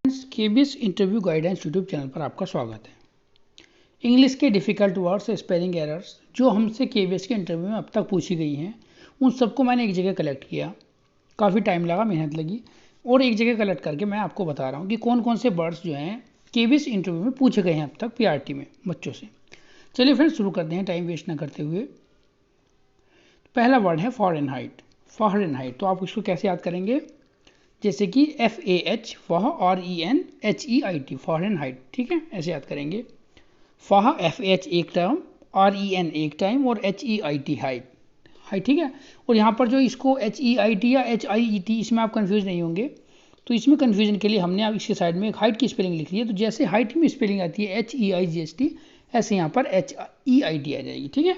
KBS interview guidance YouTube channel पर आपका स्वागत है। इंग्लिश के डिफ़िकल्ट वर्ड्स, स्पेलिंग एरर्स जो हमसे केबीएस के इंटरव्यू में अब तक पूछी गई हैं, उन सबको मैंने एक जगह कलेक्ट किया। काफ़ी टाइम लगा, मेहनत लगी, और एक जगह कलेक्ट करके मैं आपको बता रहा हूँ कि कौन कौन से वर्ड्स जो हैं केबीएस इंटरव्यू में पूछे गए हैं अब तक पीआरटी में बच्चों से। चलिए फ्रेंड्स शुरू करते हैं टाइम वेस्ट ना करते हुए। पहला वर्ड है फ़ारेनहाइट। फ़ारेनहाइट तो आप इसको कैसे याद करेंगे? जैसे कि FAH फाह RENHEIT फ़ारेनहाइट, ठीक है, ऐसे याद करेंगे। फाह FAH एक टर्म, REN एक टाइम और HEIT हाइट, ठीक है। और यहाँ पर जो इसको HEIT या HIET, इसमें आप कंफ्यूज नहीं होंगे। तो इसमें कंफ्यूजन के लिए हमने अब इसके साइड में एक हाइट की स्पेलिंग लिख ली है। तो जैसे हाइट में स्पेलिंग आती है HEIGHT, ऐसे यहाँ पर HEIT आ जाएगी, ठीक है।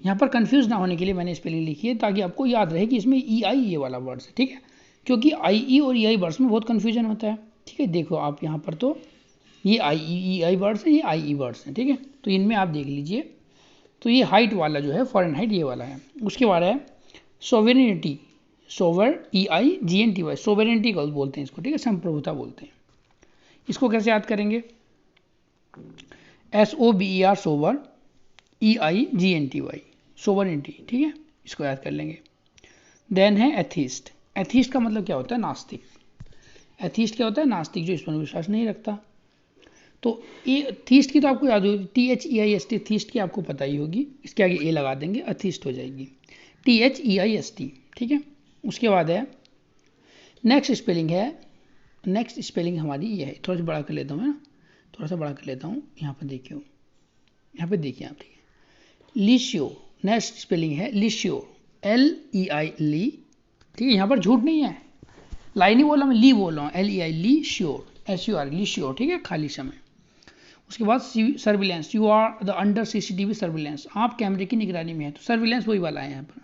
यहाँ पर कंफ्यूज ना होने के लिए मैंने स्पेलिंग लिखी है, ताकि आपको याद रहे कि इसमें EI ये वाला वर्ड है, ठीक है। क्योंकि IE और EI वर्ड्स में बहुत कन्फ्यूजन होता है, ठीक है। देखो आप यहाँ पर तो ये EI वर्ड्स है, ये IE वर्ड्स हैं, ठीक है। तो इनमें आप देख लीजिए, तो ये हाइट वाला जो है फ़ारेनहाइट ये वाला है। उसके बाद है सोवेरेनिटी, EIGNTY, सोवेरेनिटी को बोलते हैं इसको, ठीक है, संप्रभुता बोलते हैं। इसको कैसे याद करेंगे? SOBER सोवर, EIGNTY सोवेरेनिटी, ठीक है, इसको याद कर लेंगे। देन है एथीस्ट। एथीस्ट का मतलब क्या होता है? नास्तिक। एथीस्ट क्या होता है? नास्तिक, जो ईश्वर में विश्वास नहीं रखता। तो ये थीस्ट की तो आपको याद होगी, THEIST, थीस्ट की आपको पता ही होगी। इसके आगे ए लगा देंगे, अथीस्ट हो जाएगी, THEIST, ठीक है। उसके बाद है नेक्स्ट स्पेलिंग है, नेक्स्ट स्पेलिंग हमारी ये है। थोड़ा सा बड़ा कर लेता हूँ, है ना, थोड़ा सा बड़ा कर लेता हूँ। यहाँ पर देखिए, यहाँ पे देखिए आप, ठीक है। लिशियो, नेक्स्ट स्पेलिंग है लिशियो, LEI ली, ठीक है। यहाँ पर झूठ नहीं है, लाई नहीं बोला मैं, ली बोल रहा हूँ, LEI leisure, SUR leisure, ठीक है, खाली समय। उसके बाद surveillance, you are the under CCTV surveillance, आप कैमरे की निगरानी में है, तो सर्विलेंस वही वाला है यहाँ पर।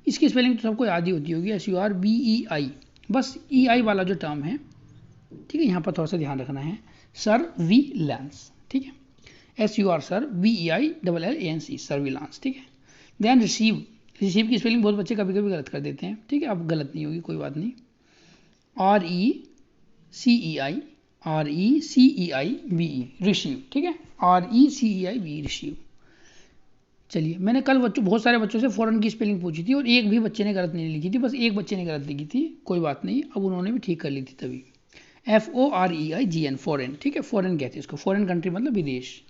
इसकी स्पेलिंग तो सबको याद ही होती होगी, SURVEI, बस EI वाला जो टर्म है, ठीक है, यहाँ पर थोड़ा सा ध्यान रखना है। सर्विलेंस, ठीक है, SUR SURVEILLANC सर्विलांस, ठीक है। देन रिसीव, रिसीव की स्पेलिंग बहुत बच्चे कभी कभी गलत कर देते हैं, ठीक है, अब गलत नहीं होगी, कोई बात नहीं। RECEIVE रिसीव, ठीक है, RECEIVE रिसीव। चलिए, मैंने कल बहुत सारे बच्चों से फॉरेन की स्पेलिंग पूछी थी और एक भी बच्चे ने गलत नहीं लिखी थी, बस एक बच्चे ने गलत लिखी थी, कोई बात नहीं, अब उन्होंने भी ठीक कर ली थी तभी। FOREIGN फॉरेन, ठीक है, फॉरेन कहते हैं इसको, फॉरेन कंट्री मतलब विदेश।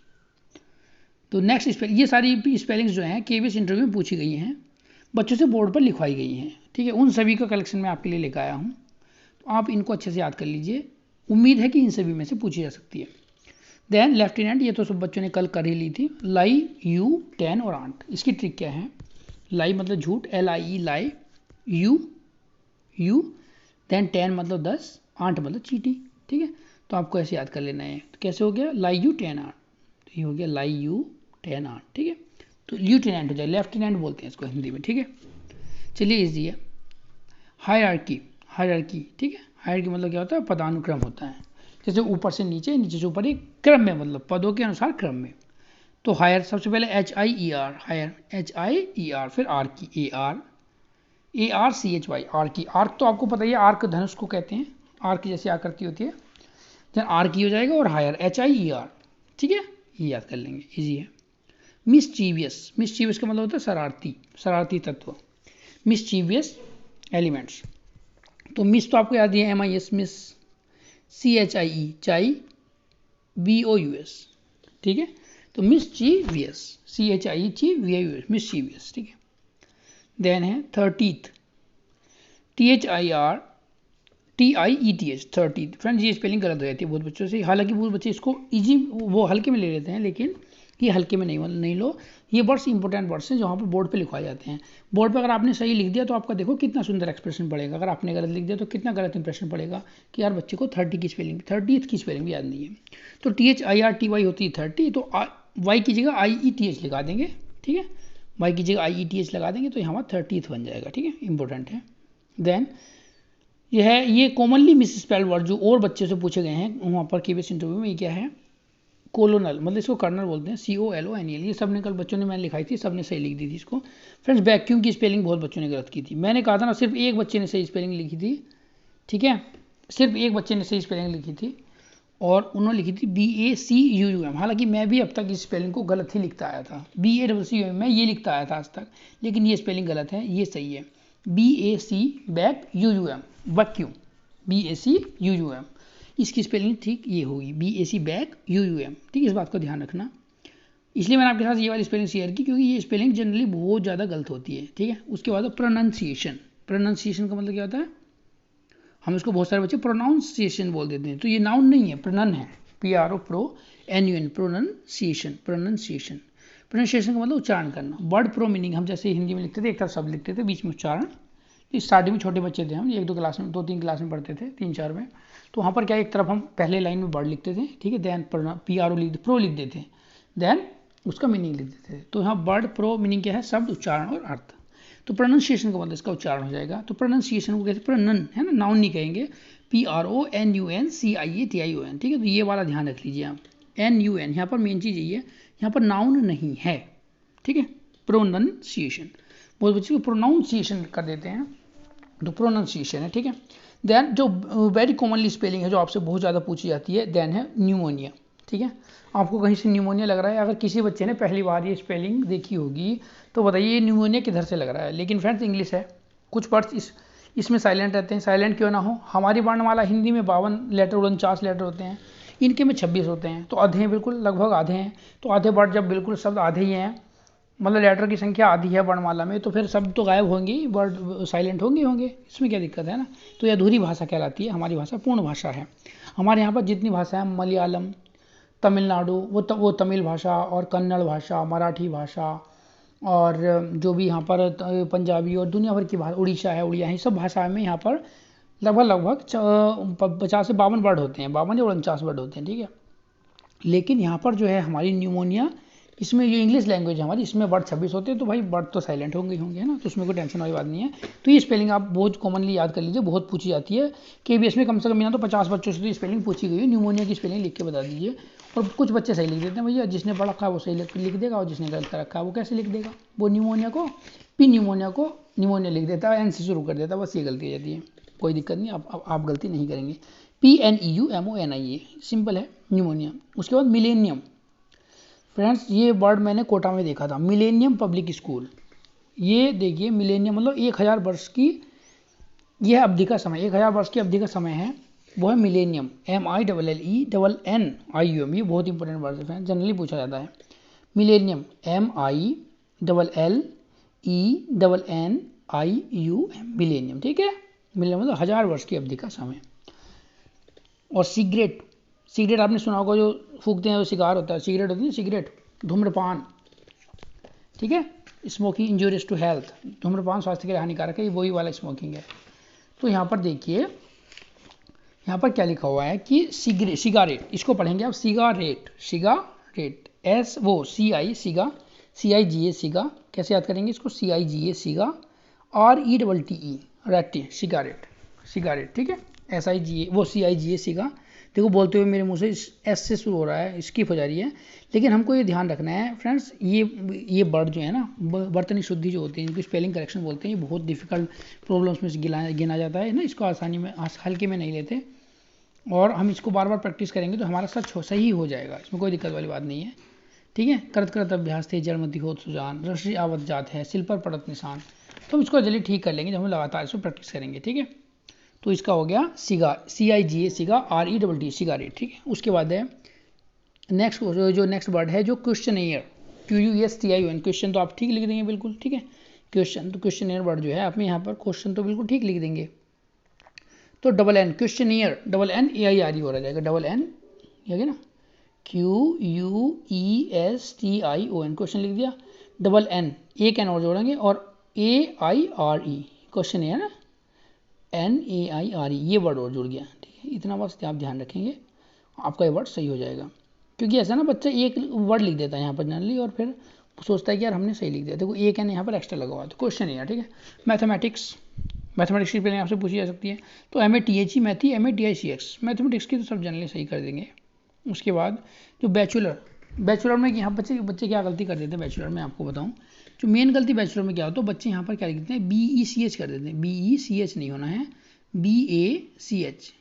तो नेक्स्ट स्पेलिंग, ये सारी स्पेलिंग्स जो हैं केबीएस इंटरव्यू में पूछी गई हैं, बच्चों से बोर्ड पर लिखवाई गई हैं, ठीक है। उन सभी का कलेक्शन मैं आपके लिए लेकर आया हूँ, तो आप इनको अच्छे से याद कर लीजिए। उम्मीद है कि इन सभी में से पूछी जा सकती है। देन लेफ्टिनेंट, ये तो सब बच्चों ने कल कर ही ली थी। लाई, यू, टेन और आंट, इसकी ट्रिक क्या है? लाई मतलब झूठ, LIE लाई, यू, देन 10 मतलब 10, आंट मतलब चीटी, ठीक है। तो आपको ऐसे याद कर लेना है। तो कैसे हो गया? लाई, यू, 10, आंट, तो ये हो गया लाई, यू, 10, आंट, ठीक है। तो ल्यूटिनेंट हो जाए, लेफ्टिनेंट बोलते हैं इसको हिंदी में, ठीक है। चलिए इजी है। हायरार्की, हायरार्की, ठीक है, हायरार्की मतलब क्या होता है? पदानुक्रम होता है, जैसे ऊपर से नीचे, नीचे से ऊपर, एक क्रम में, मतलब पदों के अनुसार क्रम में। तो हायर सबसे पहले HIER, हायर, HIER, फिर आर की, ARCHY, आर की। आर्क तो आपको पता ही है, आर्क धनुष को कहते हैं, आर्क जैसी आकृति होती है। देन आर की हो जाएगा, और हायर HIER, ठीक है, ये याद कर लेंगे, इजी है। मिसचीवियस, मिसचीवियस का मतलब होता है शरारती, शरारती तत्व, मिसचीवियस एलिमेंट्स। तो मिस तो आपको याद ही है, MIS मिस, CHIE चाई, BOUS, ठीक है। तो मिसचीवियस, CHIE मिसचीवियस, ठीक है। देन है 30th, THIRTIETH, 30th। फ्रेंड्स ये स्पेलिंग गलत हो जाती है बहुत बच्चों से, हालांकि बहुत बच्चे इसको इजी वो हल्के में ले लेते हैं, लेकिन ये हल्के में नहीं लो। ये वर्ड्स इंपॉर्टेंट वर्ड्स हैं जो वहाँ पर बोर्ड पे लिखवाए जाते हैं। बोर्ड पे अगर आपने सही लिख दिया तो आपका देखो कितना सुंदर एक्सप्रेशन पड़ेगा, अगर आपने गलत लिख दिया तो कितना गलत इंप्रेशन पड़ेगा कि यार बच्चे को 30 की स्पेलिंग, 30th की स्पेलिंग भी याद नहीं है। तो THIRTY होती है 30, तो Y की जगह IETH लगा देंगे, ठीक है, Y की जगह IETH लगा देंगे, तो यहाँ 30th बन जाएगा, ठीक है, इंपॉर्टेंट है। देन ये कॉमनली मिस स्पेल्ड वर्ड जो और बच्चे से पूछे गए हैं वहाँ पर केबीएस इंटरव्यू में, ये क्या है? कोलोनल, मतलब इसको कर्नल बोलते हैं, COLONEL। ये सब ने कल बच्चों ने मैंने लिखाई थी, सब ने सही लिख दी थी इसको। फ्रेंड्स वैक्यूम की स्पेलिंग बहुत बच्चों ने गलत की थी, मैंने कहा था ना, सिर्फ एक बच्चे ने सही स्पेलिंग लिखी थी, ठीक है। सिर्फ एक बच्चे ने सही स्पेलिंग लिखी थी और उन्होंने लिखी थी BACUUM। हालांकि मैं भी अब तक इस स्पेलिंग को गलत ही लिखता आया था, BACUM मैं ये लिखता आया था आज तक, लेकिन ये स्पेलिंग गलत है, ये सही है BAC वैक्यूम, BACUUM इसकी स्पेलिंग ठीक ये होगी BAC ठीक है, इस बात को ध्यान रखना। इसलिए मैंने आपके साथ ये वाली स्पेलिंग शेयर की क्योंकि ये स्पेलिंग जनरली बहुत ज़्यादा गलत होती है, ठीक है। उसके बाद प्रोनाउंसिएशन, प्रोनाउंसिएशन का मतलब क्या होता है, हम इसको बहुत सारे बच्चे प्रोनाउंसिएशन बोल देते हैं, तो ये नाउन नहीं है, प्रोनन है, PRONUN प्रोनाउंसिएशन, प्रोनाउंसिएशन। प्रोनाउंसिएशन का मतलब उच्चारण करना। वर्ड प्रो मीनिंग हम जैसे हिंदी में लिखते थे, एक तरफ शब्द लिखते थे, बीच में उच्चारण। तो स्टार्टिंग में छोटे बच्चे थे हम, 1-2 क्लास में, 2-3 क्लास में पढ़ते थे, 3-4 में, तो वहाँ पर क्या एक तरफ हम पहले लाइन में वर्ड लिखते थे, ठीक है, देन प्रो लिख देते, देन उसका मीनिंग लिख देते थे। तो यहाँ वर्ड प्रो मीनिंग क्या है, शब्द, उच्चारण और अर्थ। तो प्रोनाउंसिएशन का मतलब इसका उच्चारण हो जाएगा। तो प्रोनाउंसिएशन को कहते हैं प्रोनन, है ना, नाउन नहीं कहेंगे, PRONUNCIATION, ठीक है। तो ये वाला ध्यान रख लीजिए आप, NUN यहाँ पर मेन चीज़ यही है, यहाँ पर नाउन नहीं है, ठीक है। प्रोनाउंसिएशन, बहुत बच्चे को प्रोनाउंसिएशन कर देते हैं, तो प्रोनाउंसिएशन है, ठीक है। देन जो वेरी कॉमनली स्पेलिंग है जो आपसे बहुत ज़्यादा पूछी जाती है, देन है न्यूमोनिया, ठीक है। आपको कहीं से न्यूमोनिया लग रहा है, अगर किसी बच्चे ने पहली बार ये स्पेलिंग देखी होगी तो बताइए ये न्यूमोनिया किधर से लग रहा है। लेकिन फ्रेंड्स इंग्लिश है, कुछ वर्ड्स इसमें साइलेंट रहते हैं, साइलेंट क्यों ना हो, हमारी वर्णमाला हिंदी में 52 लेटर 49 लेटर होते हैं, इनके में 26 होते हैं, तो आधे हैं, बिल्कुल लगभग आधे हैं। तो आधे वर्ड जब बिल्कुल शब्द आधे ही हैं, मतलब लेटर की संख्या आधी है वर्णमाला में, तो फिर शब्द तो गायब होंगे ही, वर्ड साइलेंट होंगे, इसमें क्या दिक्कत है ना। तो यह अधूरी भाषा कहलाती है, हमारी भाषा पूर्ण भाषा है। हमारे यहाँ पर जितनी भाषा है, मलयालम, तमिलनाडु वो तमिल भाषा, और कन्नड़ भाषा, मराठी भाषा, और जो भी यहाँ पर पंजाबी और दुनिया भर की भाषा, उड़ीसा है, उड़िया है, सब भाषा में यहाँ पर लगभग 50 से 52 वर्ड होते हैं, 52 या 49 वर्ड होते हैं, ठीक है। लेकिन यहाँ पर जो है हमारी न्यूमोनिया, इसमें ये इंग्लिश लैंग्वेज है हमारी, इसमें वर्ड 26 होते हैं, तो भाई वर्ड तो साइलेंट होंगे है ना, तो उसमें कोई टेंशन वाली बात नहीं है। तो ये स्पेलिंग आप बहुत कॉमनली याद कर लीजिए, बहुत पूछी जाती है, KBS में कम से कम यहाँ तो 50 बच्चों से तो स्पेलिंग पूछी गई है। न्यूमोनिया की स्पेलिंग लिख के बता दीजिए, और कुछ बच्चे सही लिख देते हैं, भैया जिसने पढ़ा रखा है वो सही लिख देगा, और जिसने गलत कर रखा है वो कैसे लिख देगा, वो न्यूमोनिया को न्यूमोनिया लिख देता है, N से शुरू कर देता है, बस ये गलती हो जाती है। कोई दिक्कत नहीं, आप गलती नहीं करेंगे। PNEUMONIA सिंपल है न्यूमोनिया। उसके बाद मिलेनियम, फ्रेंड्स ये वर्ड मैंने कोटा में देखा था, मिलेनियम पब्लिक स्कूल। ये देखिए मिलेनियम मतलब 1000 वर्ष की यह अवधि का समय, 1000 वर्ष की अवधि का समय है, वो है मिलेनियम, MILLENNIUM। ये बहुत इंपॉर्टेंट वर्ड है फ्रेंड्स, जनरली पूछा जाता है। मिलेनियम MILLENNIUM, मिलेनियम, ठीक है। मिलेनियम मतलब 1000 वर्ष की अवधि का समय। और सिगरेट आपने सुना होगा, जो फूकते हैं वो सिगार होता है, सिगरेट होती है, सिगरेट, धूम्रपान, ठीक है। स्मोकिंग इंजूरियस टू हेल्थ, धूम्रपान स्वास्थ्य के लिए हानिकारक है, ये वही वाला स्मोकिंग है। तो यहाँ पर देखिए, यहाँ पर क्या लिखा हुआ है कि सिगारेट, इसको पढ़ेंगे आप सिगारेट, CIGA, सिगा, कैसे याद करेंगे इसको, CIGA, सिगा, RETTE, रट्टी, सिगारेट, ठीक है, SIGA, वो CIGA, सिगा। देखो बोलते हुए मेरे मुंह से S से शुरू हो रहा है, स्किप हो जा रही है, लेकिन हमको ये ध्यान रखना है फ्रेंड्स, ये वर्ड जो है ना, बर्तनी शुद्धि जो होती है, इनको स्पेलिंग करेक्शन बोलते हैं, ये बहुत डिफिकल्ट प्रॉब्लम्स में गिना जाता है ना, इसको आसानी में हल्के में नहीं लेते, और हम इसको बार बार प्रैक्टिस करेंगे तो हमारा सब सही हो जाएगा, इसमें कोई दिक्कत वाली बात नहीं है, ठीक है। करत अभ्यास थे, जड़मति होत सुजान, रश्मि आवत जात है, सिल पर पड़त निशान। तो हम इसको जल्दी ठीक कर लेंगे जब हम लगातार इसको प्रैक्टिस करेंगे, ठीक है। तो इसका हो गया CIGA, सिगा, RETTE, सिगारेट, ठीक है। उसके बाद है नेक्स्ट वर्ड है जो क्वेश्चनियर, QUESTION, क्वेश्चन तो आप ठीक लिख देंगे बिल्कुल, ठीक है। क्वेश्चन, तो क्वेश्चनियर वर्ड जो है आप में यहाँ पर क्वेश्चन तो बिल्कुल ठीक लिख देंगे। तो N, क्वेश्चनियर, NAIRE हो जाएगा, N ये ना, QUESTION, क्वेश्चन लिख दिया। N, एक N और जोड़ेंगे, और AIRE, क्वेश्चनियर ना, NAIRE, ये वर्ड और जुड़ गया, ठीक है। इतना बस आप ध्यान रखेंगे, आपका ये वर्ड सही हो जाएगा। क्योंकि ऐसा ना बच्चा एक वर्ड लिख देता है यहाँ पर जनरली, और फिर सोचता है कि यार हमने सही लिख दिया, देखो एक एन यहाँ पर एक्स्ट्रा लगा हुआ है, तो क्वेश्चन है, ठीक है। मैथमेटिक्स की स्पेलिंग आपसे पूछी जा सकती है, तो MATHE, मैथी, MATICX, मैथमेटिक्स की तो सब जनरली सही कर देंगे। उसके बाद जो बैचलर में यहाँ बच्चे क्या गलती कर देते हैं बैचलर में, आपको बताऊँ, जो मेन गलती बैचलर में क्या होता है, बच्चे यहाँ पर क्या लिखते हैं, BECH कर देते हैं, BECH नहीं होना है, BACH,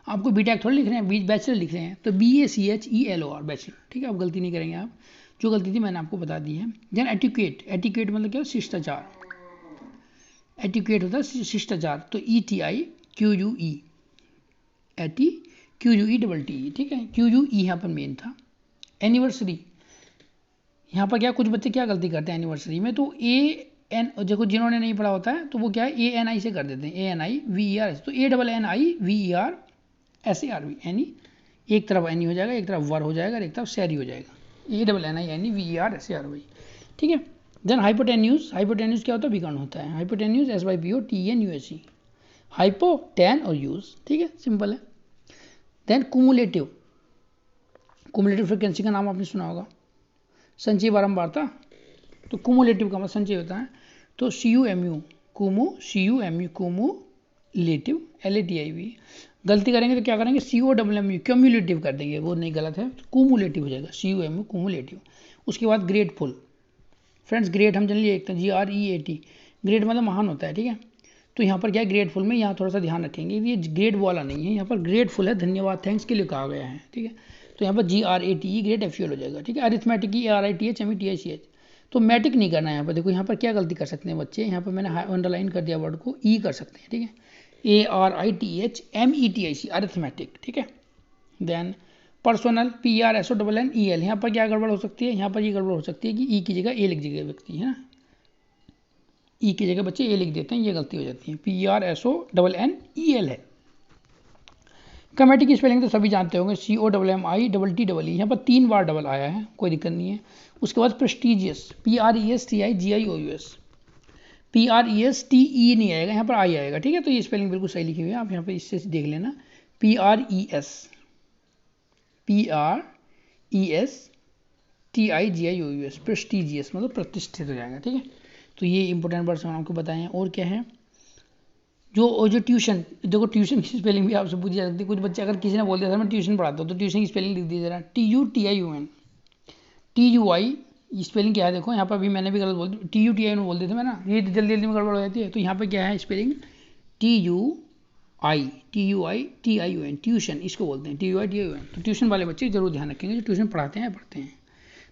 आपको बीटेक थोड़ी लिख रहे हैं, बैचलर लिख रहे हैं, तो BACHELOR बैचलर, ठीक है, आप गलती नहीं करेंगे। आप जो गलती थी मैंने आपको बता दी है। देन एटिक्वेट, एटिक्वेट मतलब क्या, शिष्टाचार, एटिक्वेट होता है शिष्टाचार, तो ETIQUE, QUE, ठीक है, QUE यहाँ पर मेन था। एनिवर्सरी, यहाँ पर क्या कुछ बच्चे क्या गलती करते हैं एनिवर्सरी में, तो AN, देखो जिन्होंने नहीं पढ़ा होता है तो वो क्या है ANI से कर देते हैं, ANIVER, तो ANNIVERSARV, यानी एक तरफ एनी हो जाएगा, एक तरफ वर हो जाएगा, एक तरफ सैरी हो जाएगा, ANNIVERSARV, ठीक है। देन हाइपोटेन्यूज, हाइपोटेन्यूज क्या होता है, विकर्ण होता है, हाइपोटेन्यूज SYPOTENUSE, हाइपो टेन और यूज, ठीक है, सिंपल है। देन कुमुलेटिव, कुमुलेटिव फ्रिक्वेंसी का नाम आपने सुना होगा, संचयी बारंबारता, तो कुमुलेटिव का मतलब संचय होता है, तो CUMU, कुमुलेटिव, LATIV। गलती करेंगे तो क्या करेंगे, COMMU, क्यूमुलेटिव कर देंगे, वो नहीं, गलत है, कुमुलेटिव हो जाएगा, CUMU कुमुलेटिव। उसके बाद ग्रेटफुल, फ्रेंड्स ग्रेट हम जनरली लिखते हैं GREAT, ग्रेट मतलब महान होता है, ठीक है। तो यहाँ पर क्या है ग्रेटफुल में, यहाँ थोड़ा सा ध्यान रखेंगे, ये ग्रेट वाला नहीं है, यहाँ पर ग्रेटफुल है, धन्यवाद, थैंक्स के लिए कहा गया है, ठीक है। तो यहाँ पर GRATE ग्रेट FUL हो जाएगा, ठीक है। अरिथमेटिक ARITHMETICH, तो मैटिक नहीं करना है यहाँ पर। देखो यहाँ पर क्या गलती कर सकते हैं बच्चे, यहाँ पर मैंने अंडरलाइन कर दिया वर्ड को, ई कर सकते हैं, ठीक है, ARITHMETIC, अरिथमेटिक, ठीक है। देन पर्सनल PRSONNEL, यहाँ पर क्या गड़बड़ हो सकती है, यहाँ पर ये गड़बड़ हो सकती है कि ई की जगह ए लिख देगा व्यक्ति, है ना, ई की जगह बच्चे ए लिख देते हैं, ये गलती हो जाती है, PRSONNEL है। कमेटी की स्पेलिंग तो सभी जानते होंगे, COMMITTE, यहाँ पर 3 बार डबल आया है, कोई दिक्कत नहीं है। उसके बाद प्रेस्टीजियस, PRESTIGIOUS, PRESTE नहीं आएगा, यहाँ पर आई आएगा, ठीक है। तो ये स्पेलिंग बिल्कुल सही लिखी हुई है, आप यहाँ पर इससे देख लेना, PRESTIGIOUS, प्रेस्टीजियस मतलब प्रतिष्ठित हो जाएगा, ठीक है। तो ये इंपॉर्टेंट वर्ड्स हम आपको बताए हैं। और क्या है, जो ट्यूशन, देखो ट्यूशन की स्पेलिंग भी आपसे पूछी जा सकती है। कुछ बच्चे अगर किसी ने बोल दिया था मैं ट्यूशन पढ़ाता हूँ, तो ट्यूशन की स्पेलिंग लिख दीजिए जरा, TUTIUN, स्पेलिंग क्या है, देखो यहाँ पर भी मैंने भी गलत बोल दी, TUTIUN बोल देते मैं ना, ये जल्दी जल्दी में गड़बड़ हो जाती है। तो यहाँ पर क्या है स्पेलिंग, TUITIUN, ट्यूशन इसको बोलते हैं, TUITIUN। तो ट्यूशन वाले बच्चे जरूर ध्यान रखेंगे जो ट्यूशन पढ़ाते हैं पढ़ते हैं।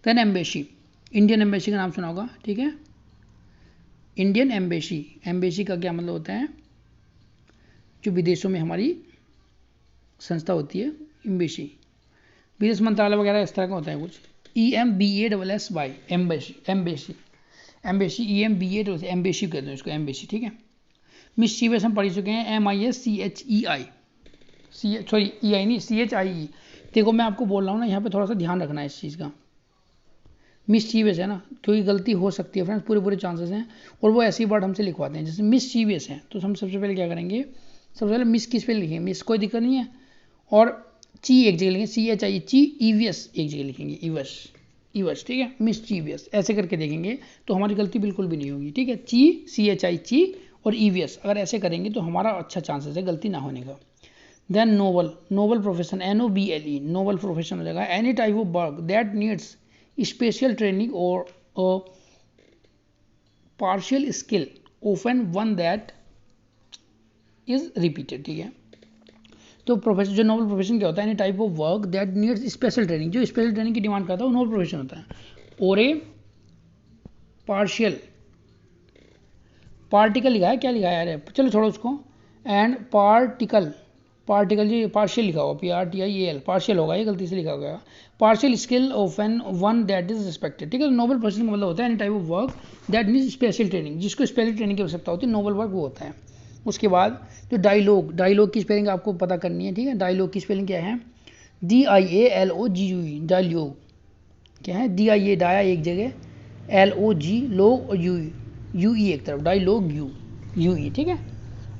देन एम्बेसी, इंडियन एम्बेसी का नाम सुना होगा, ठीक है, इंडियन एम्बेसी, एम्बेसी का क्या मतलब होता है, जो विदेशों में हमारी संस्था होती है, एम्बेसी, विदेश मंत्रालय वगैरह इस तरह का होता है कुछ, EMBASSY, embassy, embassy, embassy, EMBA, embassy कहते हैं इसको, एम्बेसी, ठीक है। मिस्चीवियस हम पढ़ चुके हैं, MISCHEI, सॉरी EI नहीं, CHIE। देखो मैं आपको बोल रहा हूँ ना, यहाँ पे थोड़ा सा ध्यान रखना है इस चीज़ का, मिसचीवियस है ना, क्योंकि गलती हो सकती है फ्रेंड्स, पूरे चांसेस हैं, और वो ऐसी वर्ड हमसे लिखवाते हैं जैसे मिसचीवियस है। तो हम सबसे पहले क्या करेंगे, सबसे पहले मिस किस पे लिखेंगे, मिस कोई दिक्कत नहीं है, और ची एक जगह लिखेंगे, CHI ची, EVS एक जगह लिखेंगे, ईवस, ठीक है, मिसचीवियस ऐसे करके देखेंगे तो हमारी गलती बिल्कुल भी नहीं होगी, ठीक है। CHI ची और EVS अगर ऐसे करेंगे तो हमारा अच्छा चांसेस है गलती ना होने का। Then noble, noble profession, NOBLE, noble profession हो जाएगा, any type of work that needs special training और partial skill, often one that is repeated, ठीक है। तो प्रोफेशन, जो नोबल प्रोफेशन क्या होता है, any type of work that needs special training, जो स्पेशल ट्रेनिंग की डिमांड करता है वो नोबल प्रोफेशन होता है। और ए पार्शियल, पार्टिकल लिखा है, क्या लिखा है यार, चलो छोड़ो उसको, एंड पार्टिकल, पार्टिकल जी पार्शियल लिखा होगा, PRTIAL, पार्शियल होगा, ये गलती से लिखा गया, partial skill of an one that is respected, ठीक है। नोबल प्रोफेशन का मतलब होता है any type of work that needs special training, जिसको स्पेशल ट्रेनिंग की आवश्यकता होती है, नोबल वर्क वो होता है। उसके बाद जो डायलॉग, डायलॉग की स्पेलिंग आपको पता करनी है, ठीक है। डायलॉग की स्पेलिंग क्या है, DIALOGUE, डायलॉग क्या है, DIA डाया एक जगह, LOG लोग और UE एक तरफ, डायलॉग UE, ठीक है।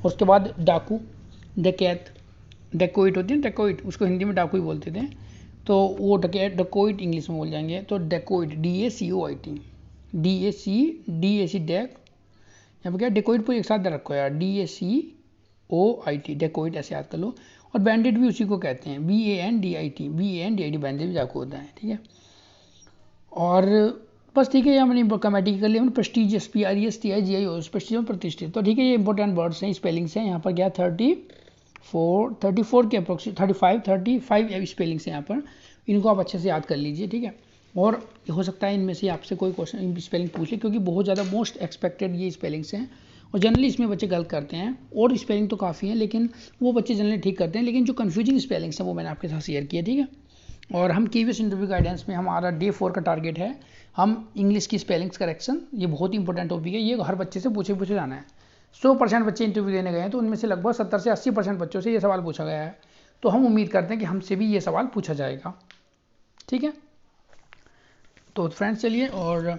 उसके बाद डाकू, डकैत, डेकोइट होती है, डेकोइट उसको हिंदी में डाकू ही बोलते थे, तो वो डेकोइट इंग्लिश में बोल जाएंगे, तो डेकोइट, DACOIT, DAC डेक, यहाँ पर क्या डेकोइट पर एक साथ रखो यार, DACOIT, डेकोइट ऐसे याद कर लो। और बैंडेड भी उसी को कहते हैं, BANDIT, बैंडेड भी डाकू होता है, ठीक है। और बस ठीक है, ये हमने कमेटी कर लिया, हमने प्रेस्टीजियस, PRESTIGIOUS, प्रेस्टीजियस प्रतिष्ठित, तो ठीक है, ये इंपॉर्टेंट वर्ड्स हैं, स्पेलिंग्स हैं। यहाँ पर क्या 34 34 के अप्रोक्सीमेट 35 स्पेलिंग्स हैं यहाँ पर, इनको आप अच्छे से याद कर लीजिए, ठीक है। और हो सकता है इनमें से आपसे कोई क्वेश्चन स्पेलिंग पूछ ले, क्योंकि बहुत ज़्यादा मोस्ट एक्सपेक्टेड ये स्पेलिंग्स हैं, और जनरली इसमें बच्चे गलत करते हैं। और स्पेलिंग तो काफ़ी हैं, लेकिन वो बच्चे जनरली ठीक करते हैं, लेकिन जो कन्फ्यूजिंग स्पेलिंग्स हैं वो मैंने आपके साथ शेयर किया, ठीक है। और हम KVS इंटरव्यू गाइडेंस में हमारा डे 4 का टारगेट है, हम इंग्लिश की स्पेलिंग्स करेक्शन, ये बहुत ही इंपॉर्टेंट टॉपिक है, ये हर बच्चे से पूछे जाना है। 100% बच्चे इंटरव्यू देने गए हैं, तो उनमें से लगभग 70 से 80% बच्चों से ये सवाल पूछा गया है, तो हम उम्मीद करते हैं कि हमसे भी ये सवाल पूछा जाएगा, ठीक है। तो फ्रेंड्स चलिए, और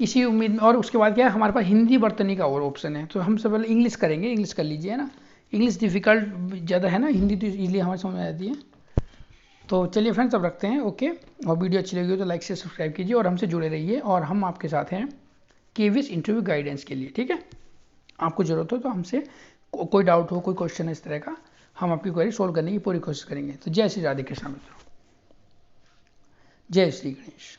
इसी उम्मीद में, और उसके बाद क्या है, हमारे पास हिंदी बर्तनी का और ऑप्शन है, तो हम सब पहले इंग्लिश करेंगे, इंग्लिश कर लीजिए, है ना। इंग्लिश डिफिकल्ट ज़्यादा है ना, हिंदी तो इजीली हमारे समझ में आती है। तो चलिए फ्रेंड्स, अब रखते हैं, ओके। और वीडियो अच्छी लगी हो तो लाइक से सब्सक्राइब कीजिए, और हमसे जुड़े रहिए, और हम आपके साथ हैं KVS इंटरव्यू गाइडेंस के लिए, ठीक है। आपको ज़रूरत हो तो हमसे कोई डाउट हो, कोई क्वेश्चन है इस तरह का, हम आपकी क्वेरी सोल्व करने की पूरी कोशिश करेंगे। तो जय श्री राधे कृष्ण मित्रों, जय श्री गणेश।